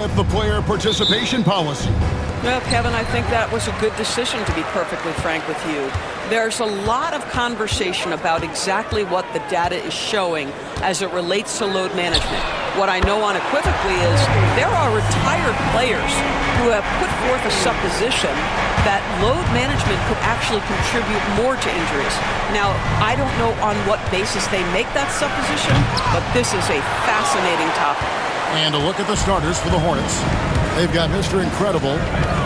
The player participation policy. Well, Kevin, I think that was a good decision, to be perfectly frank with you. There's a lot of conversation about exactly what the data is showing as it relates to load management. What I know unequivocally is there are retired players who have put forth a supposition that load management could actually contribute more to injuries. Now, I don't know on what basis they make that supposition, but this is a fascinating topic. And a look at the starters for the Hornets. They've got Mr. Incredible,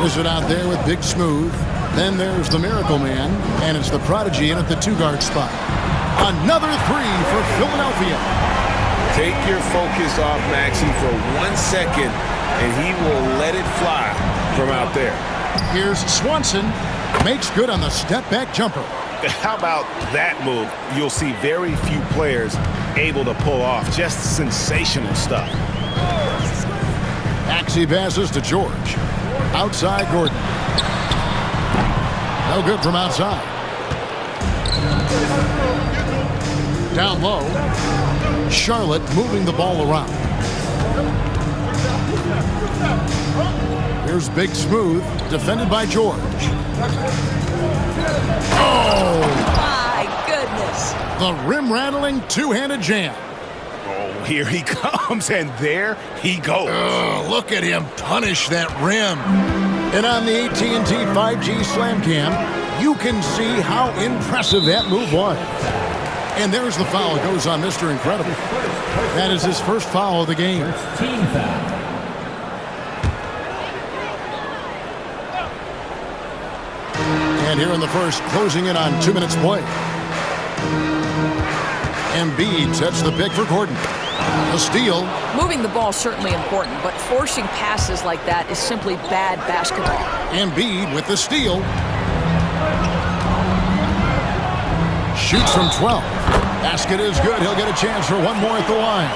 who's it out there with Big Smooth. Then there's the Miracle Man, and it's the Prodigy in at the two-guard spot. Another three for Philadelphia. Take your focus off Maxey for 1 second, and he will let it fly from out there. Here's Swanson. Makes good on the step-back jumper. How about that move? You'll see very few players able to pull off. Just sensational stuff. Maxey passes to George. Outside Gordon. No good from outside. Down low. Charlotte moving the ball around. Here's Big Smooth, defended by George. Oh! My goodness. The rim-rattling two-handed jam. Oh, here he comes, and there he goes. Look at him punish that rim. And on the AT&T 5G Slam Cam, you can see how impressive that move was. And there's the foul. It goes on Mr. Incredible. That is his first foul of the game. Team foul. And here in the first, closing in on 2 minutes play. Embiid sets the pick for Gordon. A steal. Moving the ball is certainly important, but forcing passes like that is simply bad basketball. Embiid with the steal. Shoots from 12. Basket is good. He'll get a chance for one more at the line.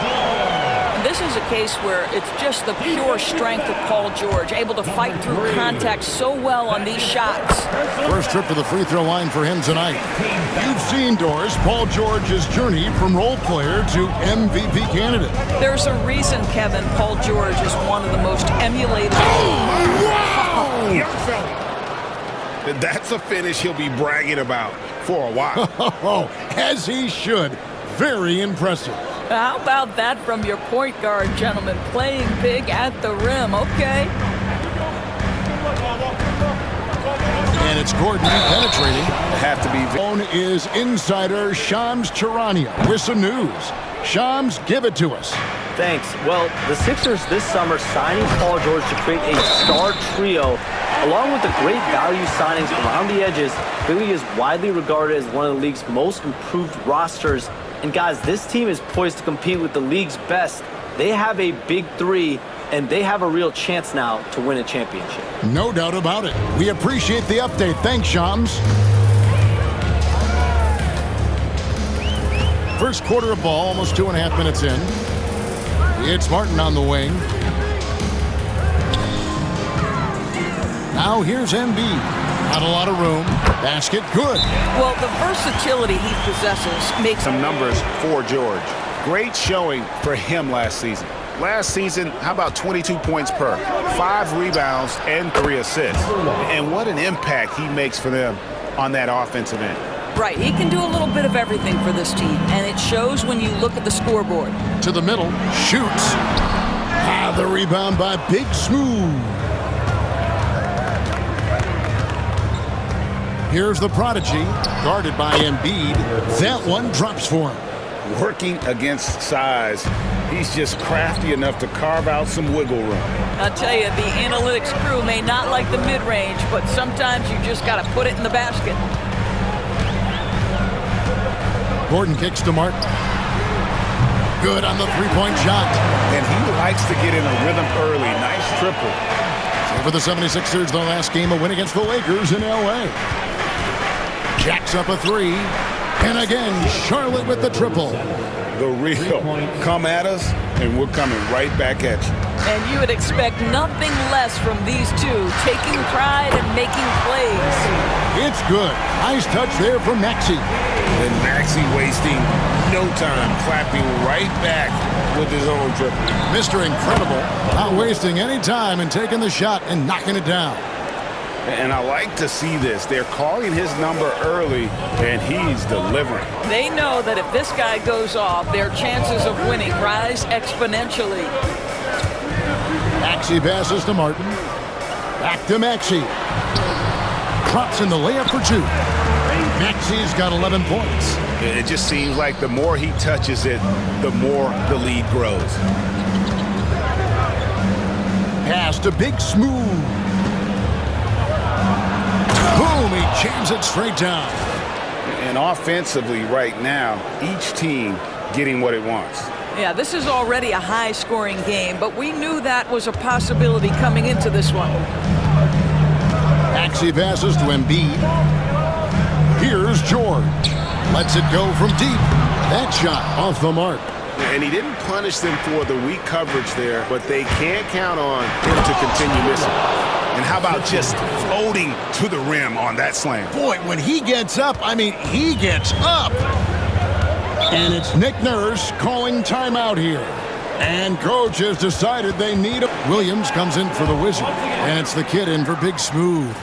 This is a case where it's just the pure strength of Paul George, able to fight through contact so well on these shots. First trip to the free throw line for him tonight. You've seen, Doris, Paul George's journey from role player to MVP candidate. There's a reason, Kevin, Paul George is one of the most emulated. Oh, wow! Young fella. That's a finish he'll be bragging about for a while. Oh, as he should. Very impressive. How about that from your point guard, gentlemen? Playing big at the rim, okay? And it's Gordon penetrating. Have to be. Phone is insider Shams Charania with some news. Shams, give it to us. Thanks. Well, the Sixers this summer signing Paul George to create a star trio, along with the great value signings around the edges, Philly is widely regarded as one of the league's most improved rosters. And guys, this team is poised to compete with the league's best. They have a big three, and they have a real chance now to win a championship. No doubt about it. We appreciate the update. Thanks, Shams. First quarter of ball, almost 2.5 minutes in. It's Martin on the wing. Now here's Embiid. Not a lot of room. Basket, good. Well, the versatility he possesses makes Some numbers for George. Great showing for him last season. Last season, how about 22 points per, 5 rebounds, and 3 assists. And what an impact he makes for them on that offensive end. Right, he can do a little bit of everything for this team, and it shows when you look at the scoreboard. To the middle, shoots. The rebound by Big Smooth. Here's the Prodigy, guarded by Embiid. That one drops for him. Working against size, he's just crafty enough to carve out some wiggle room. I'll tell you, the analytics crew may not like the mid-range, but sometimes you just got to put it in the basket. Gordon kicks to Martin. Good on the three-point shot. And he likes to get in a rhythm early. Nice triple. So for the 76ers, their last game, a win against the Lakers in L.A. Jacks up a three. And again, Charlotte with the triple. The real. Come at us, and we're coming right back at you. And you would expect nothing less from these two, taking pride and making plays. It's good. Nice touch there from Maxey. And Maxey wasting no time, clapping right back with his own triple. Mr. Incredible not wasting any time and taking the shot and knocking it down. And I like to see this. They're calling his number early, and he's delivering. They know that if this guy goes off, their chances of winning rise exponentially. Maxey passes to Martin. Back to Maxey. Drops in the layup for 2. Maxey's got 11 points. It just seems like the more he touches it, the more the lead grows. Pass to Big Smooth. Boom, he jams it straight down. And offensively right now, each team getting what it wants. Yeah, this is already a high-scoring game, but we knew that was a possibility coming into this one. Maxey passes to Embiid. Here's George. Lets it go from deep. That shot off the mark. And he didn't punish them for the weak coverage there, but they can't count on him to continue missing. And how about just floating to the rim on that slam? Boy, when he gets up, I mean, he gets up. And it's Nick Nurse calling timeout here. And coach has decided they need a... Williams comes in for the Wizard. And it's the kid in for Big Smooth.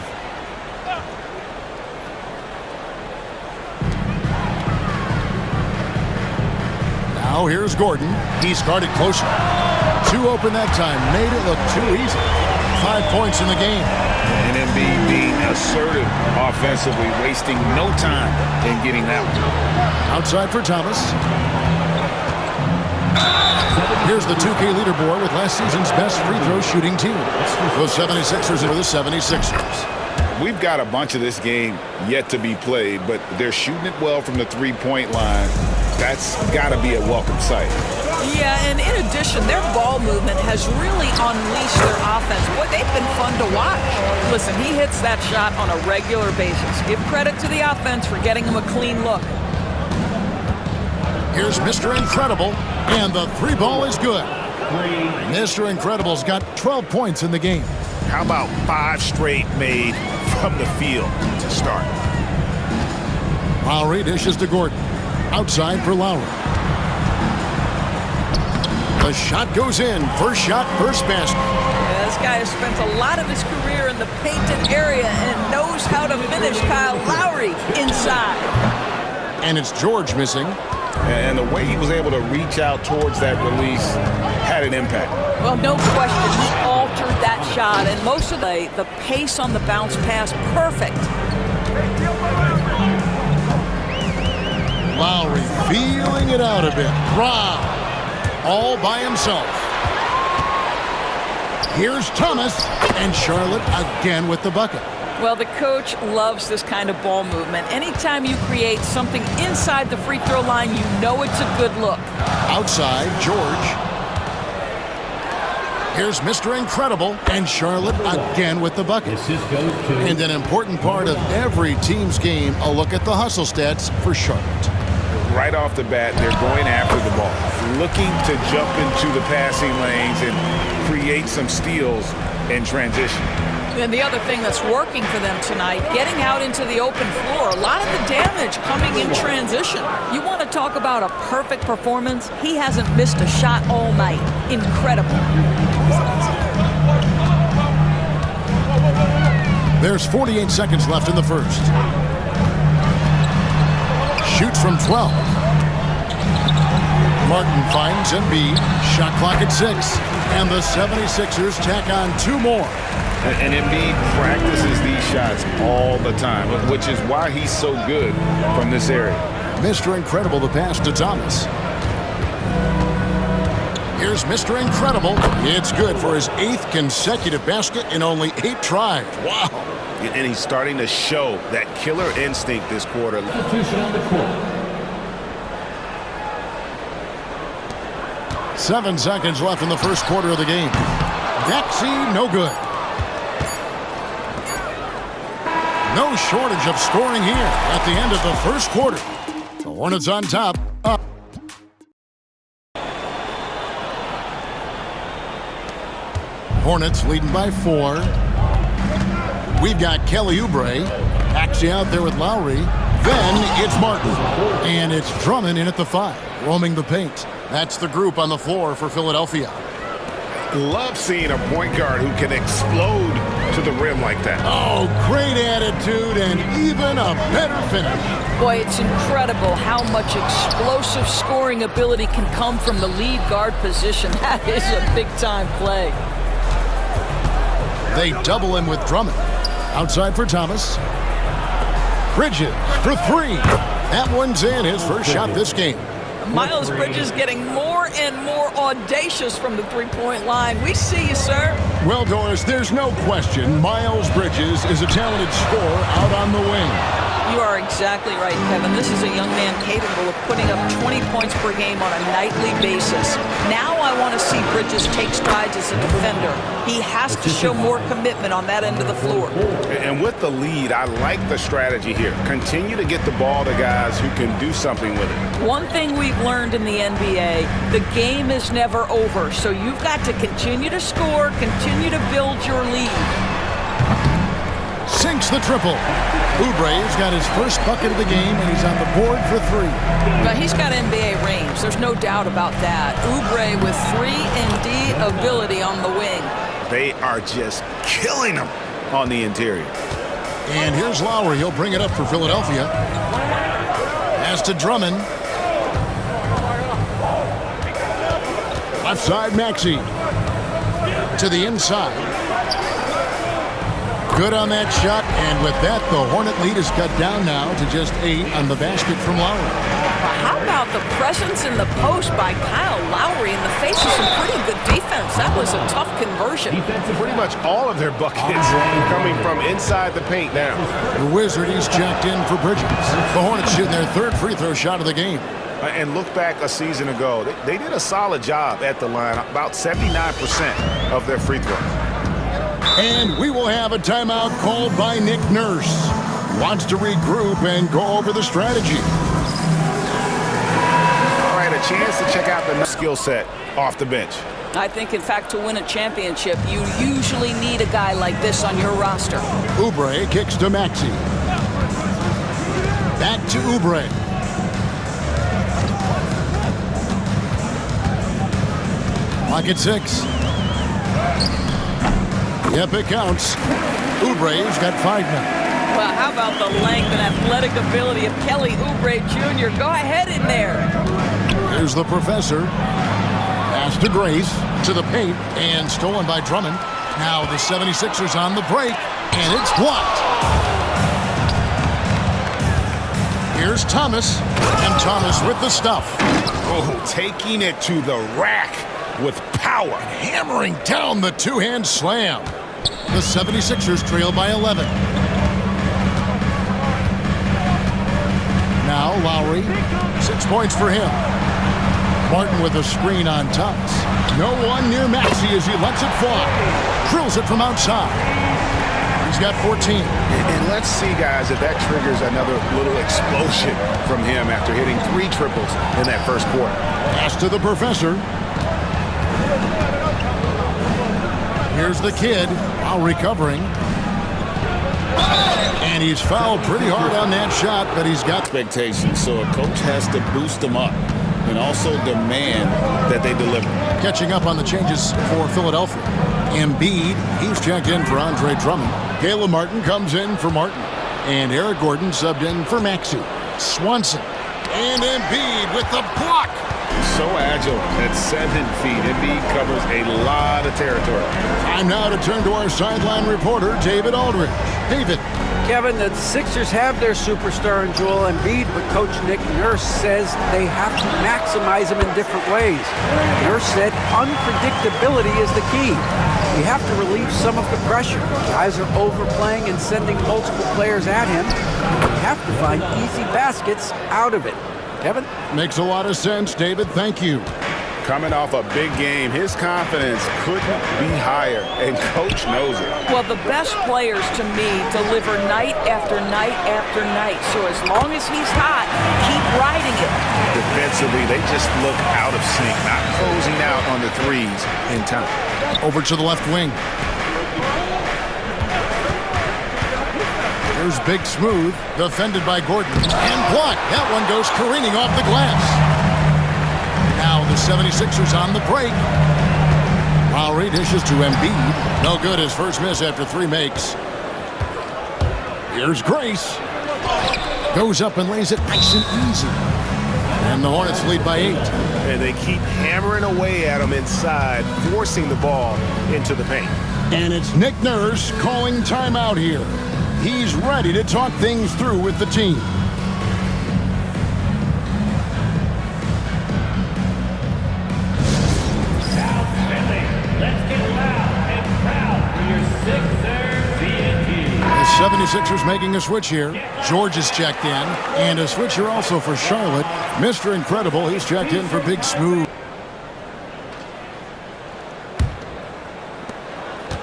Now here's Gordon. He's guarded closer. 2 open that time. Made it look too easy. 5 points in the game. And Embiid being assertive offensively, wasting no time in getting that one. Outside for Thomas. Here's the 2K leaderboard with last season's best free throw shooting team. The 76ers are the 76ers. We've got a bunch of this game yet to be played, but they're shooting it well from the three-point line. That's got to be a welcome sight. Yeah, and in addition, their ball movement has really unleashed their offense. Boy, they've been fun to watch. Listen, he hits that shot on a regular basis. Give credit to the offense for getting him a clean look. Here's Mr. Incredible, and the 3 ball is good. Mr. Incredible's got 12 points in the game. How about 5 straight made from the field to start? Lowry dishes to Gordon. Outside for Lowry. The shot goes in. First shot, first basket. Yeah, this guy has spent a lot of his career in the painted area and knows how to finish. Kyle Lowry inside. And it's George missing. And the way he was able to reach out towards that release had an impact. Well, no question. He altered that shot, and most of the pace on the bounce pass, perfect. Lowry feeling it out a bit. Rob, all by himself. Here's Thomas, and Charlotte again with the bucket. Well, the coach loves this kind of ball movement. Anytime you create something inside the free throw line, you know it's a good look. Outside, George. Here's Mr. Incredible, and Charlotte again with the bucket. And an important part of every team's game, a look at the hustle stats for Charlotte. Right off the bat, they're going after the ball, looking to jump into the passing lanes and create some steals in transition. And the other thing that's working for them tonight, getting out into the open floor. A lot of the damage coming in transition. You want to talk about a perfect performance? He hasn't missed a shot all night. Incredible. There's 48 seconds left in the first. Shoots from 12. Martin finds Embiid. Shot clock at 6. And the 76ers tack on 2 more. And Embiid practices these shots all the time, which is why he's so good from this area. Mr. Incredible, the pass to Thomas. Here's Mr. Incredible. It's good for his 8th consecutive basket in only 8 tries. Wow. And he's starting to show that killer instinct this quarter. 7 seconds left in the first quarter of the game. Maxey, no good. No shortage of scoring here at the end of the first quarter. The Hornets on top. Up. Hornets leading by 4. We've got Kelly Oubre. Maxey out there with Lowry. Then it's Martin. And it's Drummond in at the 5, roaming the paint. That's the group on the floor for Philadelphia. Love seeing a point guard who can explode to the rim like that. Oh, great attitude and even a better finish. Boy, it's incredible how much explosive scoring ability can come from the lead guard position. That is a big-time play. They double him with Drummond. Outside for Thomas. Bridges for 3. That one's in, his first shot this game. Miles Bridges getting more and more audacious from the three-point line. We see you, sir. Well, Doris, there's no question Miles Bridges is a talented scorer out on the wing. You are exactly right, Kevin. This is a young man capable of putting up 20 points per game on a nightly basis. Now I want to see Bridges take strides as a defender. He has to show more commitment on that end of the floor. And with the lead, I like the strategy here. Continue to get the ball to guys who can do something with it. One thing we've learned in the NBA, the game is never over. So you've got to continue to score, continue to build your lead. Sinks the triple. Oubre's got his first bucket of the game, and he's on the board for 3. But he's got NBA range. There's no doubt about that. Oubre with 3-and-D ability on the wing. They are just killing them on the interior. And here's Lowry. He'll bring it up for Philadelphia. Pass to Drummond. Left side, Maxey. To the inside. Good on that shot, and with that, the Hornet lead is cut down now to just 8 on the basket from Lowry. How about the presence in the post by Kyle Lowry in the face of some pretty good defense? That was a tough conversion. Pretty much all of their buckets coming from inside the paint now. The Wizard, he's checked in for Bridges. The Hornets shooting their 3rd free throw shot of the game. And look back a season ago. They did a solid job at the line, about 79% of their free throws. And we will have a timeout called by Nick Nurse. Wants to regroup and go over the strategy. All right, a chance to check out the skill set off the bench. I think, in fact, to win a championship, you usually need a guy like this on your roster. Oubre kicks to Maxey. Back to Oubre. Clock at 6. Yep, it counts. Oubre's got 5 now. Well, how about the length and athletic ability of Kelly Oubre Jr.? Go ahead in there. Here's the professor. Pass to Grace, to the paint, and stolen by Drummond. Now the 76ers on the break, and it's blocked. Here's Thomas, and Thomas with the stuff. Oh, taking it to the rack with power. Hammering down the two-hand slam. The 76ers trail by 11. Now Lowry, 6 points for him. Martin with a screen on Thomas. No one near Maxey as he lets it fly. Drills it from outside. He's got 14. And let's see, guys, if that triggers another little explosion from him after hitting 3 triples in that first quarter. Pass to the professor. Here's the kid, while recovering. And he's fouled pretty hard on that shot, but he's got expectations, so a coach has to boost them up and also demand that they deliver. Catching up on the changes for Philadelphia. Embiid, he's checked in for Andre Drummond. Caleb Martin comes in for Martin. And Eric Gordon subbed in for Maxey. Swanson. And Embiid with the block. So agile at 7 feet. Embiid covers a lot of territory. Time now to turn to our sideline reporter, David Aldridge. David. Kevin, the Sixers have their superstar in Joel Embiid, but Coach Nick Nurse says they have to maximize him in different ways. Nurse said unpredictability is the key. We have to relieve some of the pressure. Guys are overplaying and sending multiple players at him. We have to find easy baskets out of it. Kevin? Makes a lot of sense, David. Thank you. Coming off a big game, his confidence couldn't be higher, and Coach knows it. Well, the best players, to me, deliver night after night after night. So as long as he's hot, keep riding it. Defensively, they just look out of sync, not closing out on the threes in time. Over to the left wing. Here's Big Smooth, defended by Gordon, and blocked. That one goes careening off the glass. Now the 76ers on the break. Lowry dishes to Embiid. No good, his first miss after 3 makes. Here's Grace. Goes up and lays it nice and easy. And the Hornets lead by 8. And they keep hammering away at him inside, forcing the ball into the paint. And it's Nick Nurse calling timeout here. He's ready to talk things through with the team. Let's get loud and proud for your Sixers TNT. The 76ers making a switch here. George is checked in. And a switch here also for Charlotte. Mr. Incredible, he's checked in for Big Smooth.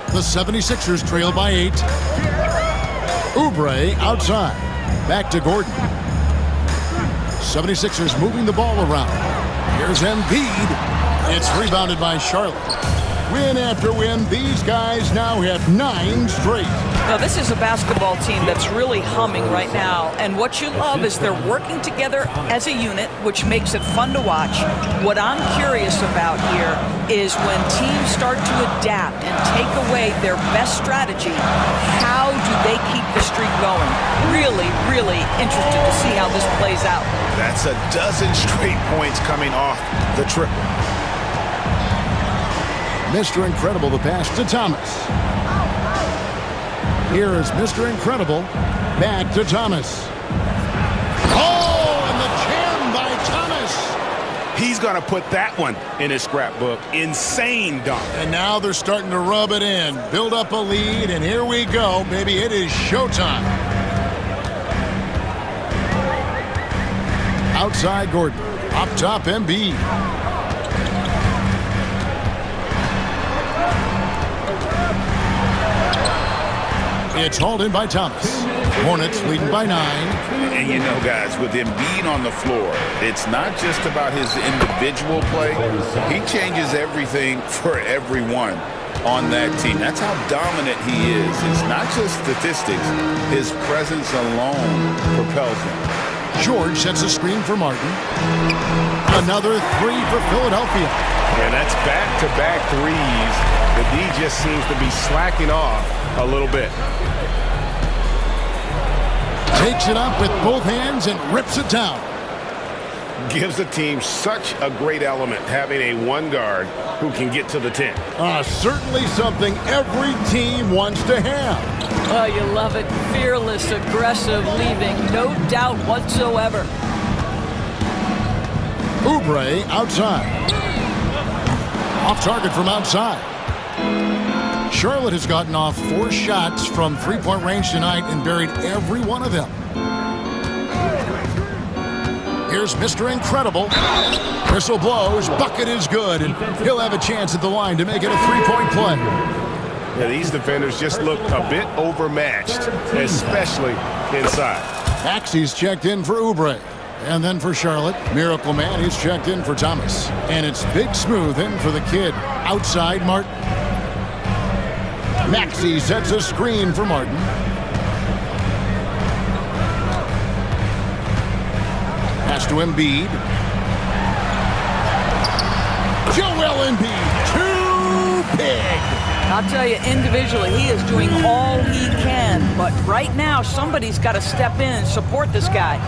The 76ers trail by 8. Oubre outside. Back to Gordon. 76ers moving the ball around. Here's Embiid. It's rebounded by Charlotte. Win after win, these guys now have 9 straight. Now, this is a basketball team that's really humming right now. And what you love is they're working together as a unit, which makes it fun to watch. What I'm curious about here is when teams start to adapt and take away their best strategy, how do they keep the streak going? Really, really interested to see how this plays out. That's a dozen straight points coming off the triple. Mr. Incredible, the pass to Thomas. Here is Mr. Incredible. Back to Thomas. Oh, and the jam by Thomas. He's going to put that one in his scrapbook. Insane dunk. And now they're starting to rub it in. Build up a lead, and here we go. Baby, it is showtime. Outside Gordon. Up top, Embiid. It's hauled in by Thomas. Hornets leading by 9. And you know, guys, with Embiid on the floor, it's not just about his individual play. He changes everything for everyone on that team. That's how dominant he is. It's not just statistics. His presence alone propels him. George sets a screen for Martin. Another 3 for Philadelphia. And that's back-to-back threes. The D just seems to be slacking off a little bit. Takes it up with both hands and rips it down. Gives the team such a great element having a one guard who can get to the 10. Certainly something every team wants to have. Oh, you love it. Fearless, aggressive, leaving. No doubt whatsoever. Oubre outside. Off target from outside. Charlotte has gotten off 4 shots from three-point range tonight and buried every one of them. Here's Mr. Incredible. Whistle blows. Bucket is good, and he'll have a chance at the line to make it a 3-point play. Yeah, these defenders just look a bit overmatched, especially inside. Maxey's checked in for Oubre. And then for Charlotte, Miracle Man, he's checked in for Thomas. And it's Big Smooth in for the kid. Outside Martin. Maxey sets a screen for Martin. Pass to Embiid. Joel Embiid, too big. I'll tell you, individually, he is doing all he can. But right now, somebody's got to step in and support this guy.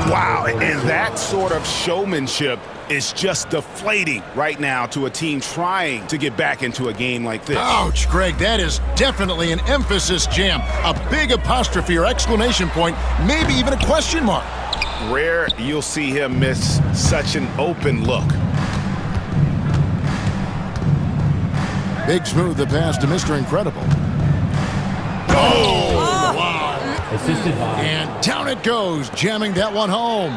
Wow, and that sort of showmanship is just deflating right now to a team trying to get back into a game like this. Ouch, Greg, that is definitely an emphasis jam. A big apostrophe or exclamation point, maybe even a question mark. Rare you'll see him miss such an open look. Big Smooth, the pass to Mr. Incredible. Oh, wow. Assisted by. And down it goes, jamming that one home.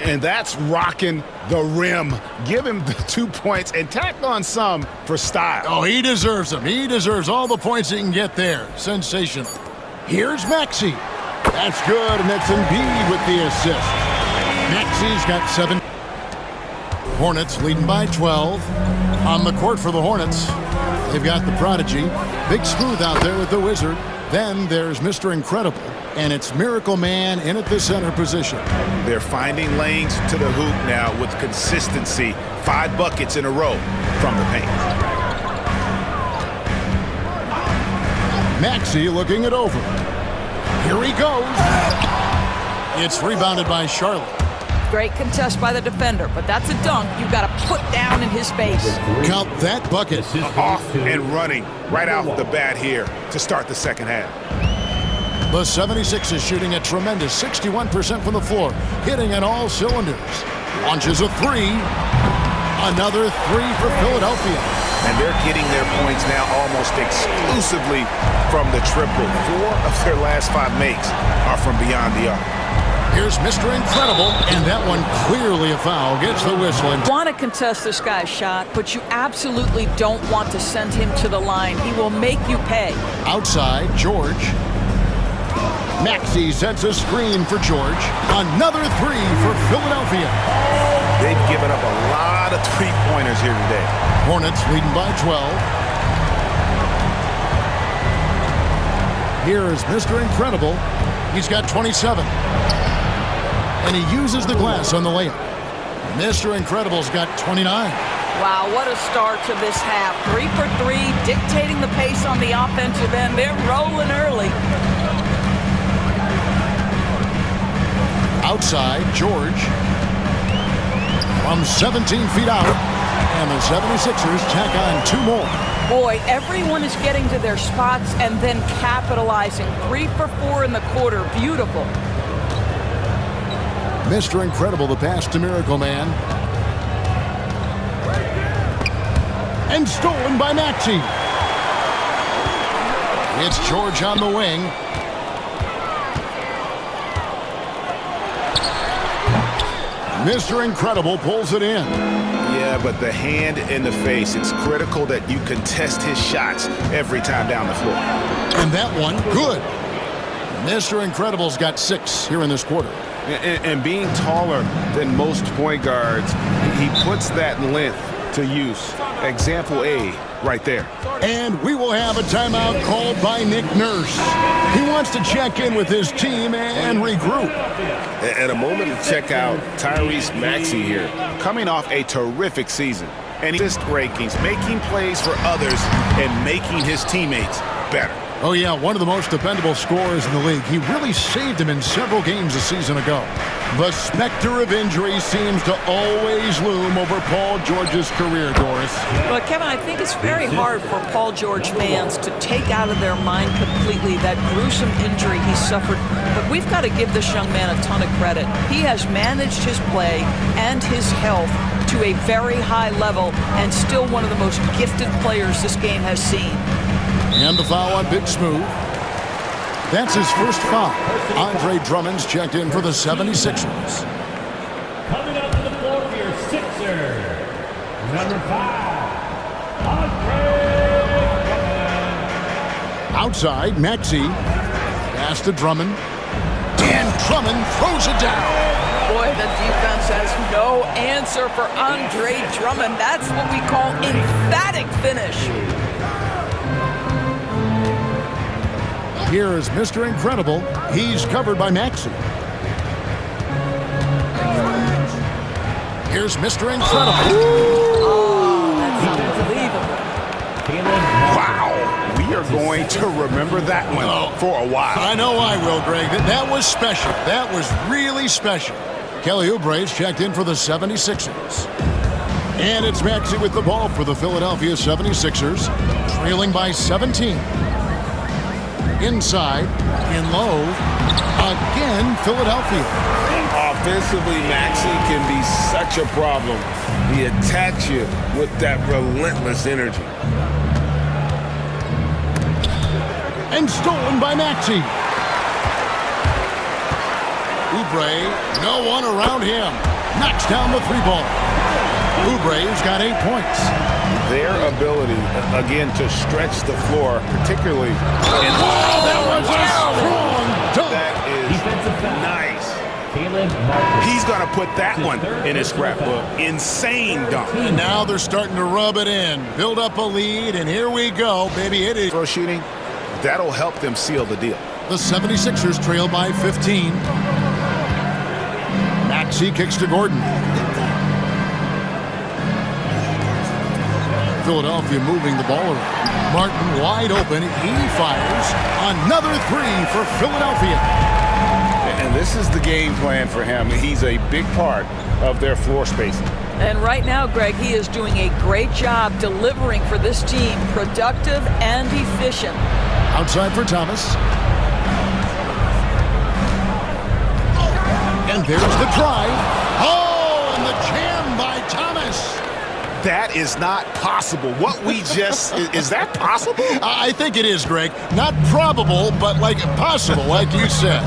And that's rocking the rim. Give him the 2 points and tack on some for style. Oh, he deserves them. He deserves all the points he can get there. Sensational. Here's Maxey. That's good, and that's Embiid with the assist. Maxey's got 7. Hornets leading by 12. On the court for the Hornets, they've got the prodigy. Big Smooth out there with the Wizard. Then there's Mr. Incredible, and it's Miracle Man in at the center position. They're finding lanes to the hoop now with consistency. 5 buckets in a row from the paint. Maxey looking it over. Here he goes. It's rebounded by Charlotte. Great contest by the defender, but that's a dunk you've got to put down in his face. Count that bucket. Off and running right out the bat here to start the second half. The 76ers shooting a tremendous 61% from the floor, hitting on all cylinders. Launches a 3. Another 3 for Philadelphia. And they're getting their points now almost exclusively from the triple. 4 of their last 5 makes are from beyond the arc. Here's Mr. Incredible, and that one clearly a foul. Gets the whistle. You want to contest this guy's shot, but you absolutely don't want to send him to the line. He will make you pay. Outside, George. Maxey sets a screen for George. Another 3 for Philadelphia. They've given up a lot of three-pointers here today. Hornets leading by 12. Here is Mr. Incredible. He's got 27. And he uses the glass on the layup. Mr. Incredible's got 29. Wow, what a start to this half. 3 for 3, dictating the pace on the offensive end. They're rolling early. Outside, George. From 17 feet out. And the 76ers tack on 2 more. Boy, everyone is getting to their spots and then capitalizing. 3 for 4 in the quarter. Beautiful. Mr. Incredible, the pass to Miracle Man. And stolen by Maxey. It's George on the wing. Mr. Incredible pulls it in. Yeah, but the hand in the face, it's critical that you contest his shots every time down the floor. And that one, good. Mr. Incredible's got 6 here in this quarter. And being taller than most point guards, he puts that length to use. Example A right there. And we will have a timeout called by Nick Nurse. He wants to check in with his team and regroup. And a moment to check out Tyrese Maxey here, coming off a terrific season. And assist rankings, making plays for others and making his teammates better. Oh, yeah, one of the most dependable scorers in the league. He really saved him in several games a season ago. The specter of injury seems to always loom over Paul George's career, Doris. But, Kevin, I think it's very hard for Paul George fans to take out of their mind completely that gruesome injury he suffered. But we've got to give this young man a ton of credit. He has managed his play and his health to a very high level and still one of the most gifted players this game has seen. And the foul on Big Smooth. That's his first foul. Andre Drummond's checked in for the 76ers. Coming up to the floor for your Sixers, number 5, Andre Drummond. Outside, Maxey. Pass to Drummond. And Drummond throws it down. Boy, the defense has no answer for Andre Drummond. That's what we call emphatic finish. Here is Mr. Incredible. He's covered by Maxey. Here's Mr. Incredible. Oh, that's unbelievable. Wow, we are going to remember that one for a while. I know I will, Greg. That was special. That was really special. Kelly Oubre's checked in for the 76ers. And it's Maxey with the ball for the Philadelphia 76ers, trailing by 17. Inside, in low, again, Philadelphia. Offensively, Maxey can be such a problem. He attacks you with that relentless energy. And stolen by Maxey. Oubre, no one around him. Knocks down the 3-ball. Oubre's got 8 points. Their ability, again, to stretch the floor, particularly in that was a strong dunk. That is nice. He's going to put that one in his scrapbook. Insane dunk. And now they're starting to rub it in. Build up a lead, and here we go, baby. It is. Throw shooting, That'll help them seal the deal. The 76ers trail by 15. Maxey kicks to Gordon. Philadelphia moving the ball around. Martin wide open. He fires. Another three for Philadelphia. And this is the game plan for him. He's a big part of their floor spacing. And right now, Greg, he is doing a great job delivering for this team. Productive and efficient. Outside for Thomas. And there's the drive. Oh, and the jam by Thomas. That is not possible. What we just, is that possible? I think it is, Greg. Not probable, but like possible, like you said.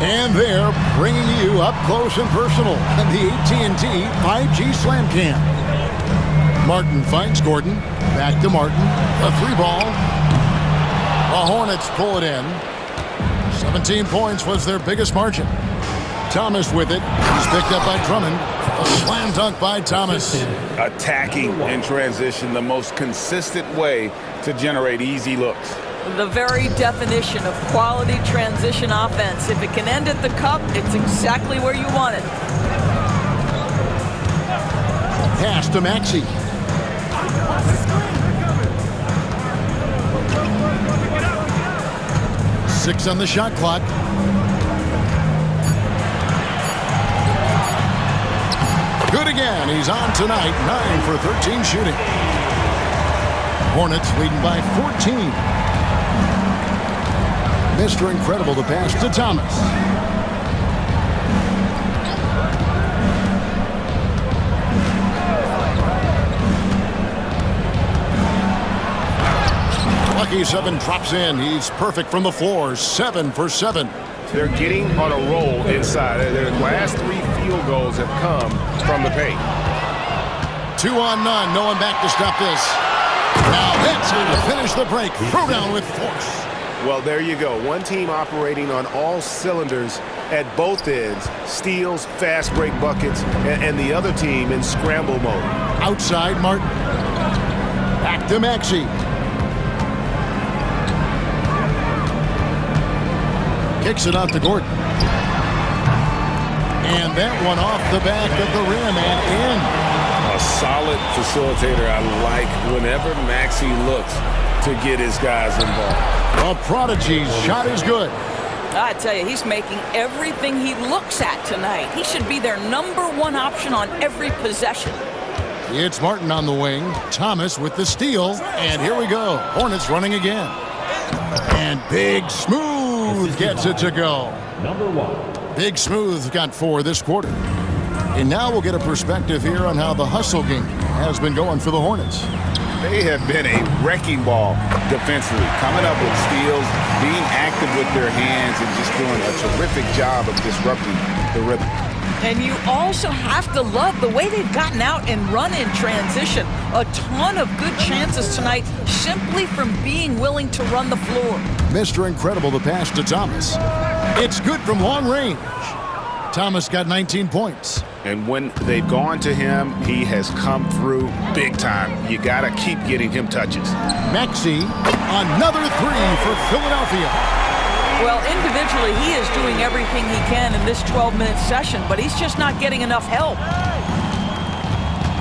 And they're bringing you up close and personal on the AT&T 5G Slam Cam. Martin finds Gordon. Back to Martin. A three ball. The Hornets pull it in. 17 points was their biggest margin. Thomas with it. He's picked up by Drummond. A slam dunk by Thomas. Attacking in transition, the most consistent way to generate easy looks. The very definition of quality transition offense. If it can end at the cup, it's exactly where you want it. Pass to Maxey. Six on the shot clock. Good again. He's on tonight. 9 for 13 shooting. Hornets leading by 14. Mr. Incredible to pass to Thomas. Lucky 7 drops in. He's perfect from the floor. 7 for 7. They're getting on a roll inside. Their last 3 field goals have come from the paint. 2 on none. No one back to stop this. Now that's going to finish the break. Throw down with force. Well, there you go. One team operating on all cylinders at both ends. Steals, fast break buckets, and the other team in scramble mode. Outside, Martin. Back to Maxey. Kicks it out to Gordon. And that one off the back of the rim and in. A solid facilitator. I like whenever Maxey looks to get his guys involved. The Prodigy's shot is good. I tell you, he's making everything he looks at tonight. He should be their #1 option on every possession. It's Martin on the wing. Thomas with the steal. And here we go. Hornets running again. And Big Smooth gets it to go. #1. Big Smooth got 4 this quarter. And now we'll get a perspective here on how the hustle game has been going for the Hornets. They have been a wrecking ball defensively, coming up with steals, being active with their hands, and just doing a terrific job of disrupting the rhythm. And you also have to love the way they've gotten out and run in transition. A ton of good chances tonight simply from being willing to run the floor. Mr. Incredible the pass to Thomas. It's good from long range. Thomas got 19 points. And when they've gone to him, he has come through big time. You got to keep getting him touches. Maxey, another 3 for Philadelphia. Well, individually, he is doing everything he can in this 12-minute session, but he's just not getting enough help.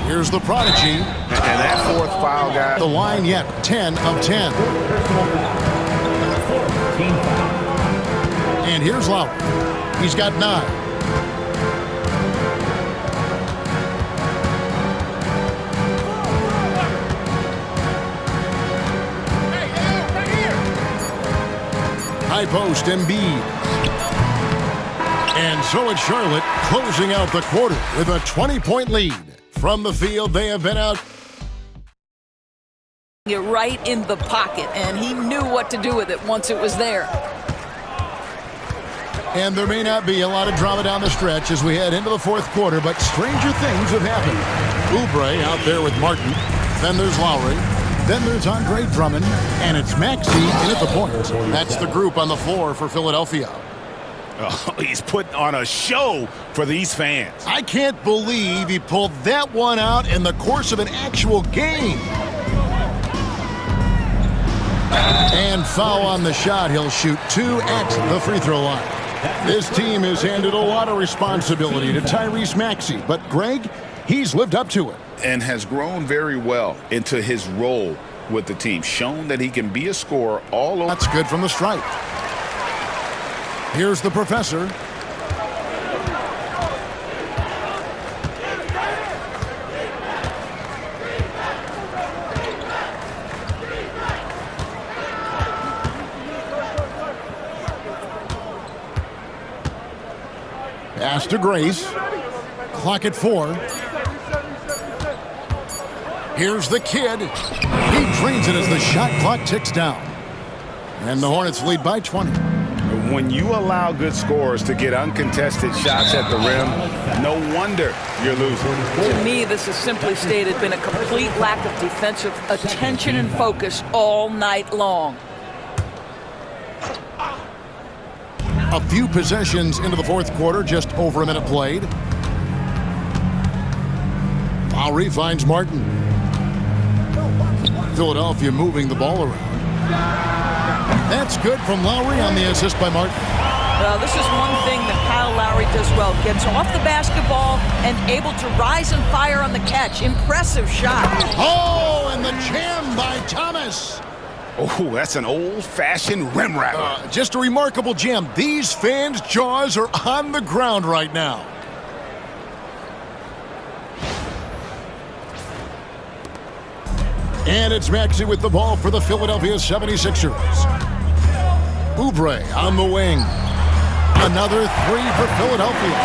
Here's the Prodigy. And that 4th foul guy. The line yet, 10 of 10. And here's Lowry. He's got 9. High post, Embiid. And so it's Charlotte closing out the quarter with a 20-point lead. From the field, they have been out. Right in the pocket, and he knew what to do with it once it was there. And there may not be a lot of drama down the stretch as we head into the 4th quarter, but stranger things have happened. Oubre out there with Martin. Then there's Lowry. Then there's Andre Drummond, and it's Maxey in at the point. That's the group on the floor for Philadelphia. Oh, he's putting on a show for these fans. I can't believe he pulled that one out in the course of an actual game. And foul on the shot. He'll shoot 2 at the free throw line. This team has handed a lot of responsibility to Tyrese Maxey, but Greg, he's lived up to it. And has grown very well into his role with the team, shown that he can be a scorer all over. That's good from the stripe. Here's the professor. Pass to Grace. Clock at 4. Here's the kid. He drains it as the shot clock ticks down. And the Hornets lead by 20. When you allow good scorers to get uncontested shots at the rim, no wonder you're losing. To me, this has simply stated been a complete lack of defensive attention and focus all night long. A few possessions into the fourth quarter, just over a minute played. Lowry finds Martin. Philadelphia moving the ball around. That's good from Lowry on the assist by Martin. Well, this is one thing that Kyle Lowry does well. Gets off the basketball and able to rise and fire on the catch. Impressive shot. Oh, and the jam by Thomas. Oh, that's an old-fashioned rim rattler. Just a remarkable jam. These fans' jaws are on the ground right now. And it's Maxey with the ball for the Philadelphia 76ers. Oubre on the wing. Another 3 for Philadelphia.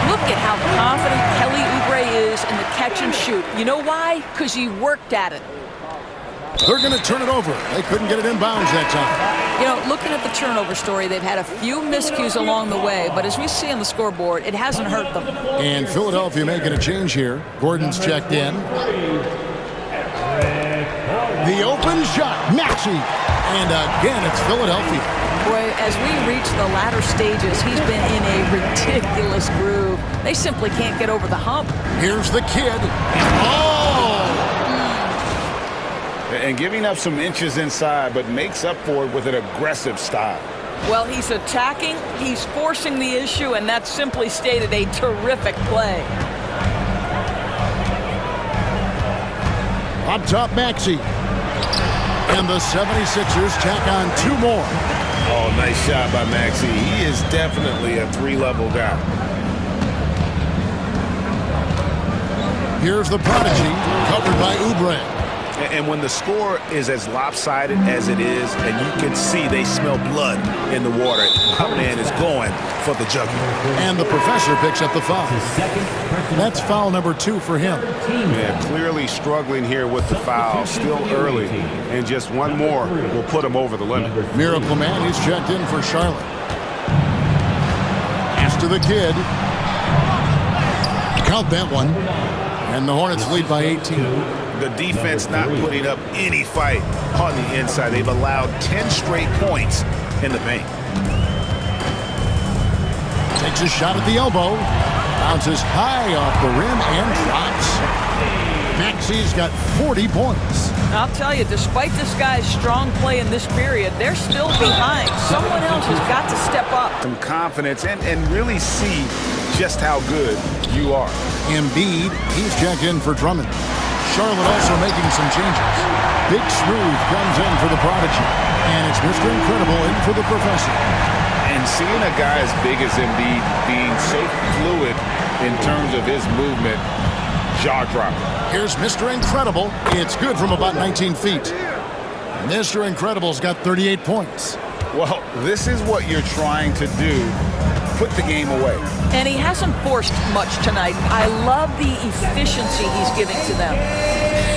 Look at how confident Kelly Oubre is in the catch and shoot. You know why? Because he worked at it. They're going to turn it over. They couldn't get it in bounds that time. You know, looking at the turnover story, they've had a few miscues along the way, but as we see on the scoreboard, it hasn't hurt them. And Philadelphia making a change here. Gordon's checked in. The open shot, Maxey. And again, it's Philadelphia. Boy, as we reach the latter stages, he's been in a ridiculous groove. They simply can't get over the hump. Here's the kid. Oh! And giving up some inches inside, but makes up for it with an aggressive style. Well, he's attacking, he's forcing the issue, and that's simply stated a terrific play. Up top, Maxey. And the 76ers tack on 2 more. Oh, nice shot by Maxey. He is definitely a 3-level guy. Here's the prodigy, covered by Oubre. And when the score is as lopsided as it is, and you can see they smell blood in the water, our man is going for the jugular. And the professor picks up the foul. That's foul number 2 for him. Yeah, clearly struggling here with the foul, still early. And just one more will put him over the limit. Miracle Man, he's checked in for Charlotte. Pass to the kid. Count that one. And the Hornets lead by 18. The defense not putting up any fight on the inside. They've allowed 10 straight points in the paint. Takes a shot at the elbow. Bounces high off the rim and drops. Maxey's got 40 points. I'll tell you, despite this guy's strong play in this period, they're still behind. Someone else has got to step up. Some confidence and really see just how good you are. Embiid, he's checked in for Drummond. Charlotte also making some changes. Big Smooth comes in for the prodigy. And it's Mr. Incredible in for the professor. And seeing a guy as big as Embiid being so fluid in terms of his movement, jaw-dropping. Here's Mr. Incredible. It's good from about 19 feet. Mr. Incredible's got 38 points. Well, this is what you're trying to do. Put the game away. And he hasn't forced much tonight. I love the efficiency he's giving to them.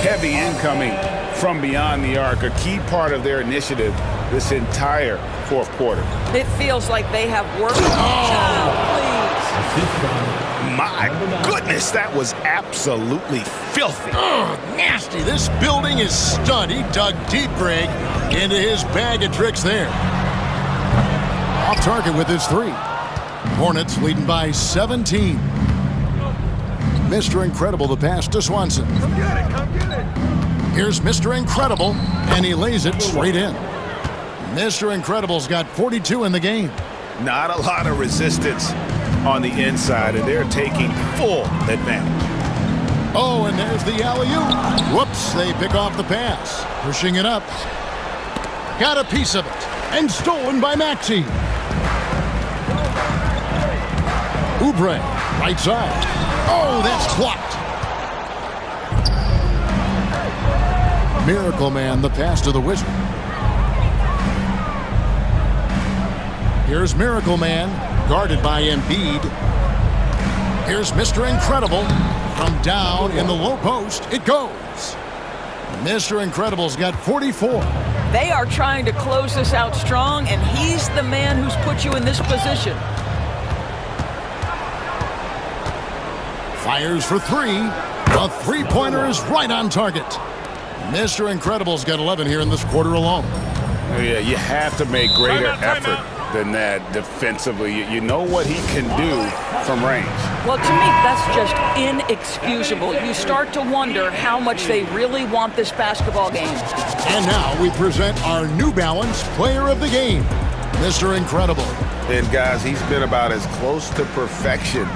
Heavy incoming from beyond the arc, a key part of their initiative this entire fourth quarter. It feels like they have worked. My goodness, that was absolutely filthy. Nasty. This building is stud. He dug deep, Greg, into his bag of tricks there. Off target with his 3. Hornets leading by 17. Mr. Incredible, the pass to Swanson. Come get it, come get it. Here's Mr. Incredible, and he lays it straight in. Mr. Incredible's got 42 in the game. Not a lot of resistance on the inside, and they're taking full advantage. Oh, and there's the alley-oop. Whoops, they pick off the pass. Pushing it up. Got a piece of it. And stolen by Maxey. Oubre, right side. Oh, that's blocked. Miracle Man, the pass to the Wizard. Here's Miracle Man, guarded by Embiid. Here's Mr. Incredible. From down in the low post, it goes. Mr. Incredible's got 44. They are trying to close this out strong, and he's the man who's put you in this position. Fires for three. The three-pointer is right on target. Mr. Incredible's got 11 here in this quarter alone. Yeah, you have to make greater effort than that defensively. You know what he can do from range. Well, to me, that's just inexcusable. You start to wonder how much they really want this basketball game. And now we present our New Balance Player of the Game, Mr. Incredible. And guys, he's been about as close to perfection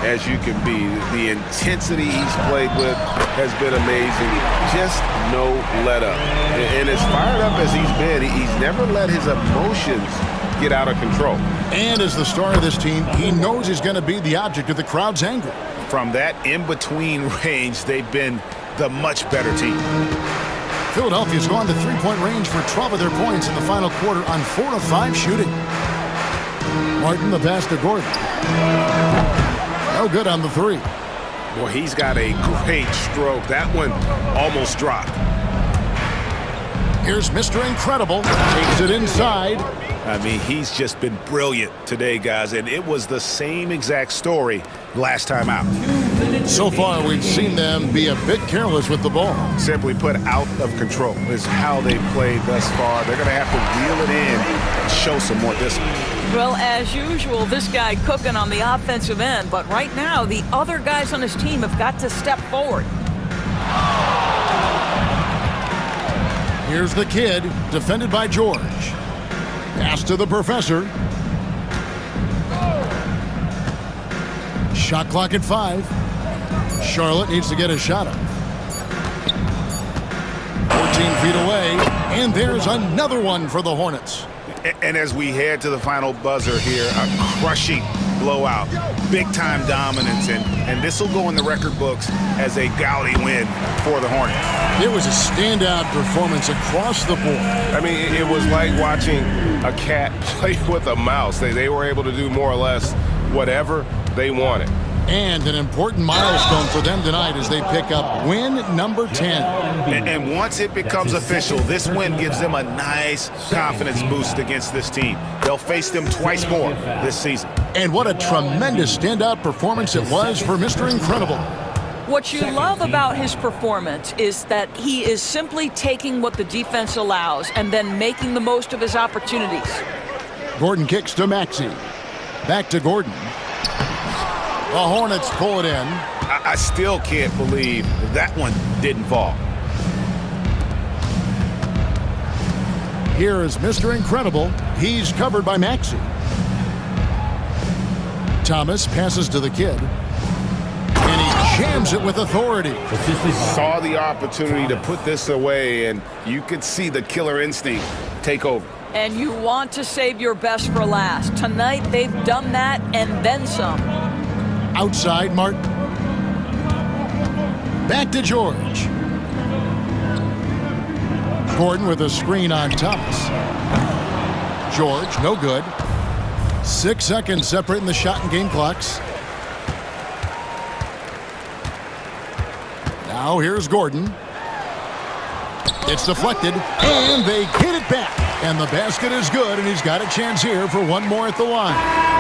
as you can be. The intensity he's played with has been amazing. Just no let up. And as fired up as he's been, he's never let his emotions get out of control. And as the star of this team, he knows he's going to be the object of the crowd's anger. From that in-between range, they've been the much better team. Philadelphia's gone to three-point range for 12 of their points in the final quarter on 4 of 5 shooting. Martin, the pass to Gordon. No good on the three. Boy, he's got a great stroke. That one almost dropped. Here's Mr. Incredible. Takes it inside. I mean, he's just been brilliant today, guys, and it was the same exact story last time out. So far, we've seen them be a bit careless with the ball. Simply put, out of control is how they played thus far. They're going to have to reel it in and show some more discipline. Well, as usual, this guy cooking on the offensive end, but right now, the other guys on his team have got to step forward. Here's the kid, defended by George. Pass to the professor. Shot clock at 5. Charlotte needs to get a shot up. 14 feet away, and there's another one for the Hornets. And as we head to the final buzzer here, a crushing blowout, big-time dominance, and this will go in the record books as a gaudy win for the Hornets. It was a standout performance across the board. I mean, it was like watching a cat play with a mouse. They were able to do more or less whatever they wanted. And an important milestone for them tonight as they pick up win number 10. And once it becomes official, this win gives them a nice confidence boost against this team. They'll face them twice more this season. And what a tremendous standout performance it was for Mr. Incredible. What you love about his performance is that he is simply taking what the defense allows and then making the most of his opportunities. Gordon kicks to Maxey. Back to Gordon. The Hornets pull it in. I still can't believe that one didn't fall. Here is Mr. Incredible. He's covered by Maxey. Thomas passes to the kid. And he jams it with authority. Saw the opportunity to put this away, and you could see the killer instinct take over. And you want to save your best for last. Tonight, they've done that and then some. Outside, Martin. Back to George. Gordon with a screen on Thomas. George, no good. 6 seconds separating the shot and game clocks. Now here's Gordon. It's deflected, and they get it back. And the basket is good, and he's got a chance here for one more at the line.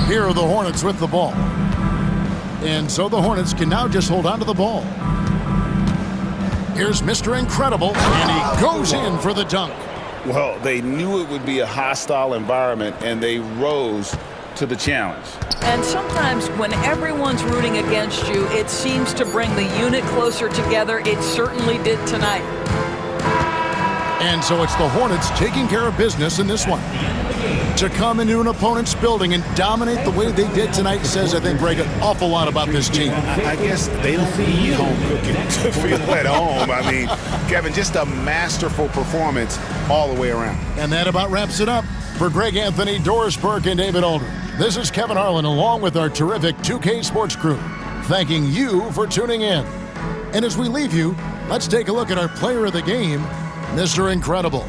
Here are the Hornets with the ball. And so the Hornets can now just hold on to the ball. Here's Mr. Incredible, and he goes in for the dunk. Well, they knew it would be a hostile environment, and they rose to the challenge. And sometimes when everyone's rooting against you, it seems to bring the unit closer together. It certainly did tonight. And so it's the Hornets taking care of business in this one. To come into an opponent's building and dominate the way they did tonight says, I think, Greg, an awful lot about this team. I guess they don't need home cooking to feel at home. I mean, Kevin, just a masterful performance all the way around. And that about wraps it up. For Greg Anthony, Doris Burke, and David Aldridge, this is Kevin Harlan along with our terrific 2K Sports crew, thanking you for tuning in. And as we leave you, let's take a look at our player of the game, Mr. Incredible.